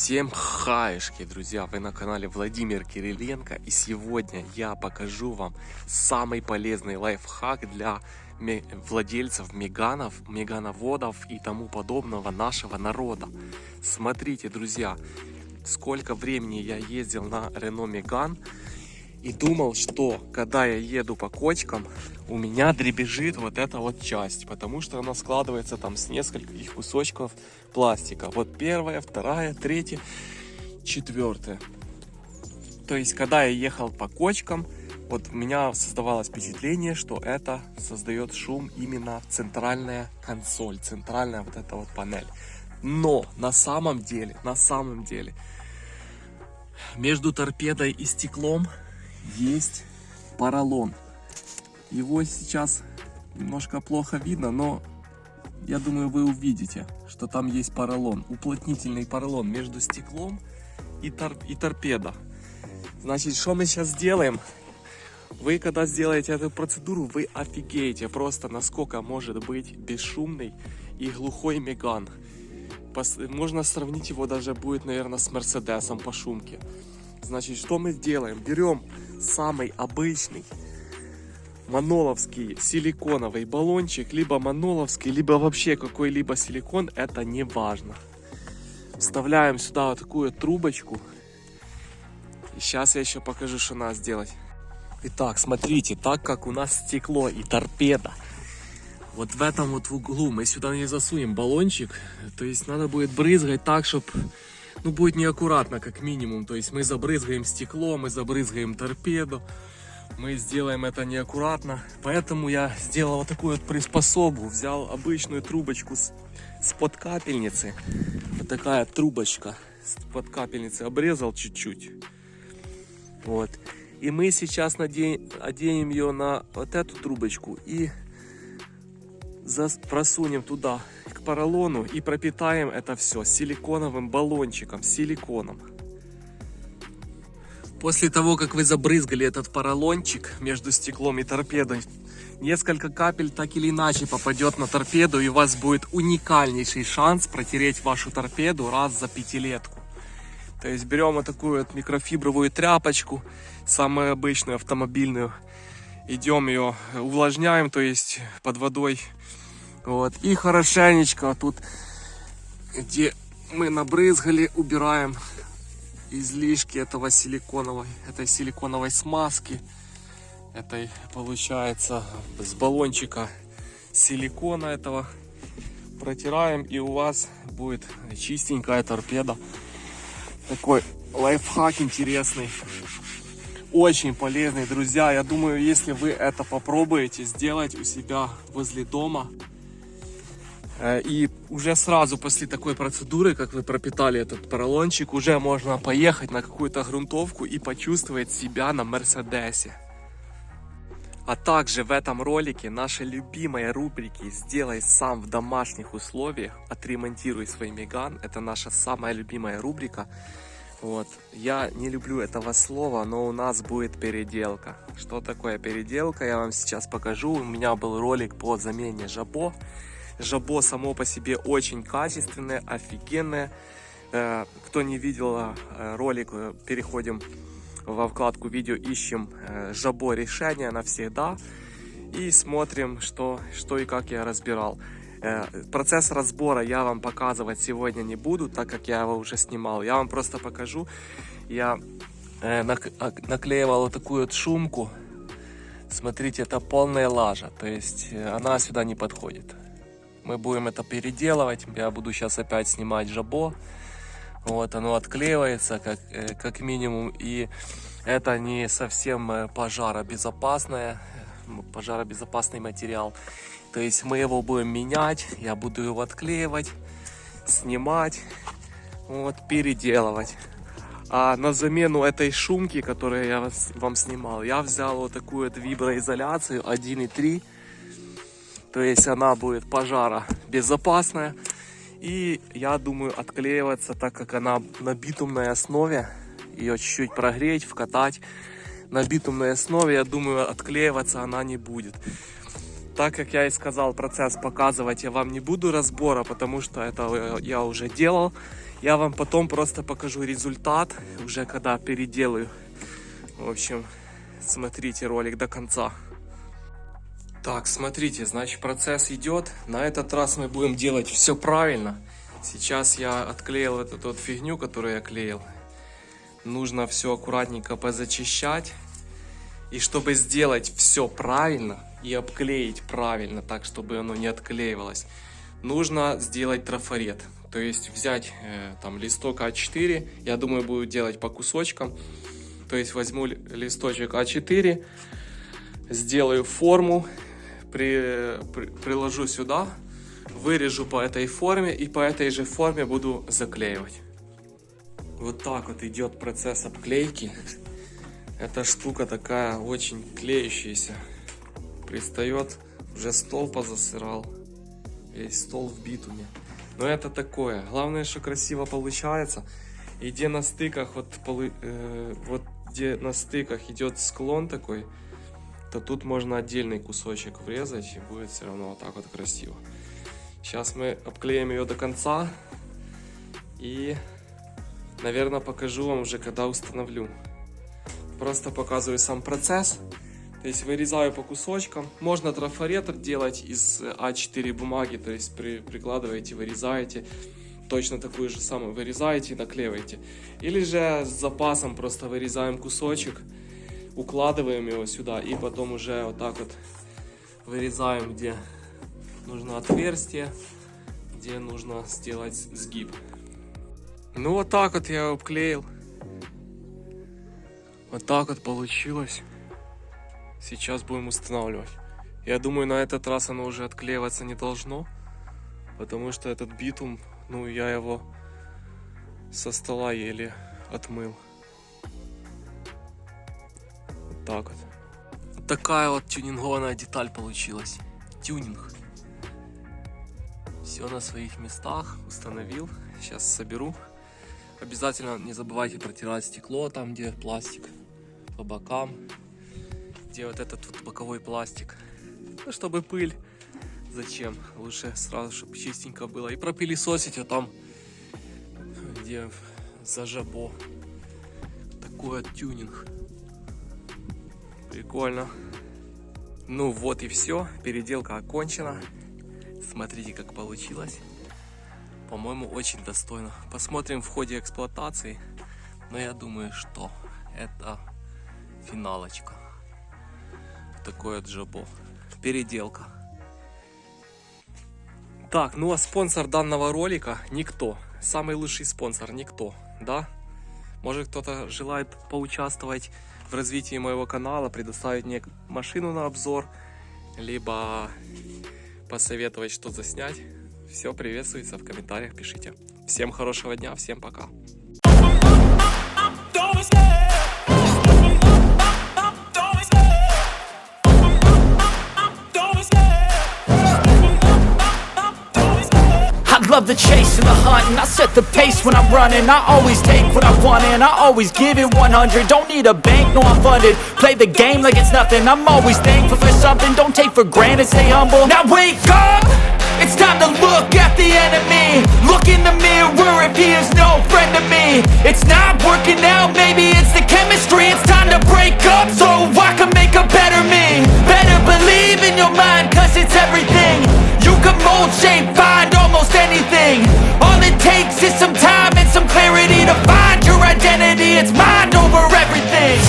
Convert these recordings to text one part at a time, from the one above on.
Всем хаешки, друзья! Вы на канале Владимир Кириленко, и сегодня я покажу вам самый полезный лайфхак для владельцев меганов, мегановодов и тому подобного нашего народа. Смотрите, друзья, сколько времени я ездил на Рено Меган и думал, что когда я еду по кочкам, у меня дребезжит вот эта вот часть, потому что она складывается там с нескольких кусочков пластика. Вот первая, вторая, третья, четвертая. То есть, когда я ехал по кочкам, вот у меня создавалось впечатление, что это создает шум именно центральная консоль, центральная вот эта вот панель. Но на самом деле, между торпедой и стеклом есть поролон. Его сейчас немножко плохо видно, но я думаю, вы увидите, что там есть поролон, уплотнительный поролон между стеклом и торпедо. Значит, что мы сейчас сделаем? Вы, когда сделаете эту процедуру, вы офигеете просто, насколько может быть бесшумный и глухой Меган. Можно сравнить его даже будет, наверное, с Мерседесом по шумке. Значит, что мы делаем? Берем самый обычный маноловский силиконовый баллончик, либо маноловский, либо вообще какой-либо силикон, это не важно. Вставляем сюда вот такую трубочку. И сейчас я еще покажу, что надо сделать. Итак, смотрите, так как у нас стекло и торпеда, вот в этом вот углу мы сюда не засунем баллончик, то есть надо будет брызгать так, чтобы, ну, будет неаккуратно как минимум. То есть мы забрызгаем стекло, мы забрызгаем торпеду. Мы сделаем это неаккуратно, поэтому я сделал вот такую вот приспособу. Взял обычную трубочку с-под капельницы. Вот такая трубочка с-под капельницы. Обрезал чуть-чуть. Вот. И мы сейчас оденем ее на вот эту трубочку и просунем туда к поролону и пропитаем это все силиконовым баллончиком, силиконом. После того, как вы забрызгали этот поролончик между стеклом и торпедой, несколько капель так или иначе попадет на торпеду, и у вас будет уникальнейший шанс протереть вашу торпеду раз за пятилетку. То есть берем вот такую вот микрофибровую тряпочку, самую обычную автомобильную, идем ее увлажняем, то есть под водой. Вот. И хорошенечко тут, где мы набрызгали, убираем излишки этой силиконовой смазки. Этой, получается, с баллончика силикона этого. Протираем, и у вас будет чистенькая торпеда. Такой лайфхак интересный. Очень полезный, друзья. Я думаю, если вы это попробуете сделать у себя возле дома, и уже сразу после такой процедуры, как вы пропитали этот поролончик, уже можно поехать на какую-то грунтовку и почувствовать себя на Мерседесе. А также в этом ролике наши любимые рубрики «Сделай сам в домашних условиях», «Отремонтируй свой Меган». Это наша самая любимая рубрика. Вот. Я не люблю этого слова, но у нас будет переделка. Что такое переделка, я вам сейчас покажу. У меня был ролик по замене жабо. Жабо само по себе очень качественное, офигенное. Кто не видел ролик, переходим во вкладку видео, ищем жабо решение навсегда и смотрим, что и как я разбирал. Процесс разбора я вам показывать сегодня не буду, так как я его уже снимал. Я вам просто покажу. Я наклеивал вот такую вот шумку. Смотрите, это полная лажа, то есть она сюда не подходит. Мы будем это переделывать. Я буду сейчас опять снимать жабо. Вот, оно отклеивается как минимум. И это не совсем пожаробезопасный материал. То есть мы его будем менять. Я буду его отклеивать, снимать, вот, переделывать. А на замену этой шумки, которую я вам снимал, я взял вот такую вот виброизоляцию 1,3. То есть она будет пожаробезопасная. И я думаю отклеиваться, так как она на битумной основе. Ее чуть-чуть прогреть, вкатать. На битумной основе, я думаю, отклеиваться она не будет. Так как я и сказал, процесс показывать я вам не буду разбора, потому что это я уже делал. Я вам потом просто покажу результат, уже когда переделаю. В общем, смотрите ролик до конца. Так, смотрите, значит, процесс идет. На этот раз мы будем делать все правильно. Сейчас я отклеил эту вот фигню, которую я клеил. Нужно все аккуратненько позачищать. И чтобы сделать все правильно и обклеить правильно, так, чтобы оно не отклеивалось, нужно сделать трафарет. То есть взять там листок А4, я думаю, буду делать по кусочкам. То есть возьму листочек А4, сделаю форму, приложу сюда, вырежу по этой форме и по этой же форме буду заклеивать. Вот так вот идет процесс обклейки. Эта штука такая очень клеющаяся. Пристает, уже стол позасырал. Весь стол в битуме. Но это такое. Главное, что красиво получается. И где на стыках, вот где на стыках идет склон такой, то тут можно отдельный кусочек врезать, и будет все равно вот так вот красиво. Сейчас мы обклеим ее до конца. И, наверное, покажу вам уже, когда установлю. Просто показываю сам процесс. То есть вырезаю по кусочкам. Можно трафарет делать из А4 бумаги. То есть прикладываете, вырезаете. Точно такую же самую вырезаете и наклеиваете. Или же с запасом просто вырезаем кусочек, укладываем его сюда. И потом уже вот так вот вырезаем, где нужно отверстие, где нужно сделать сгиб. Ну вот так вот я обклеил. Вот так вот получилось. Сейчас будем устанавливать. Я думаю, на этот раз оно уже отклеиваться не должно. Потому что этот битум, ну, я его со стола еле отмыл. Вот так вот. Вот такая вот тюнингованная деталь получилась. Тюнинг. Все на своих местах. Установил. Сейчас соберу. Обязательно не забывайте протирать стекло, там где пластик, по бокам, где вот этот вот боковой пластик. Ну, чтобы пыль, зачем? Лучше сразу, чтобы чистенько было. И пропылесосить вот там, где за жабо. Такой вот тюнинг. Прикольно. Ну вот и все. Переделка окончена. Смотрите, как получилось. По-моему, очень достойно. Посмотрим в ходе эксплуатации. Но я думаю, что это финалочка. Такое джабо. Переделка. Так, ну а спонсор данного ролика никто. Самый лучший спонсор никто, да? Может, кто-то желает поучаствовать в развитии моего канала, предоставить мне машину на обзор, либо посоветовать, что заснять. Все приветствуется, в комментариях пишите. Всем хорошего дня, всем пока. Love the chase and the hunt, and I set the pace when I'm running. I always take what I want and I always give it 100. Don't need a bank, no I'm funded. Play the game like it's nothing. I'm always thankful for something. Don't take for granted, stay humble. Now wake up, it's time to look at the enemy. Look in the mirror if he is no friend to me. It's not working out, maybe it's the chemistry. It's time to break up so I can make a better me. Better believe in your mind, cause it's everything. You can mold, shape, find almost anything. All it takes is some time and some clarity to find your identity. It's mind over everything.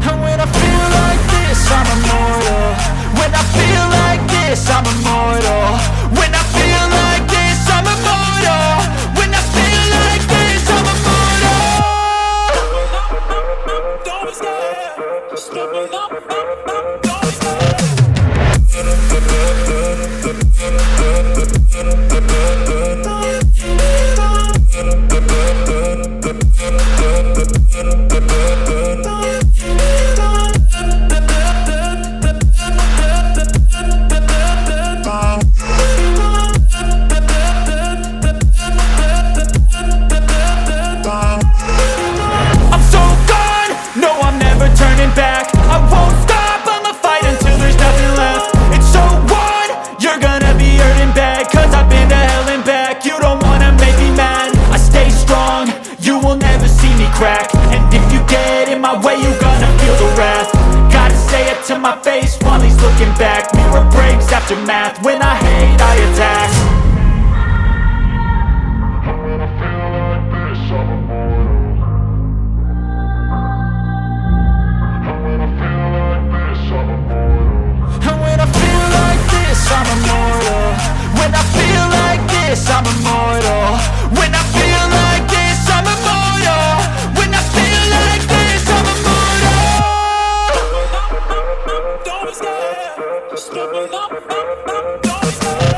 And when I feel like this, I'm immortal. When I the wrath. Gotta say it to my face while he's looking back. Mirror breaks after math. When I hate, I attack. And when I feel like this, I'm immortal. When I feel like this, I'm immortal. When I feel like this, I'm immortal. When I feel like this, I'm immortal. Don't be scared. Stepping up, don't be scared.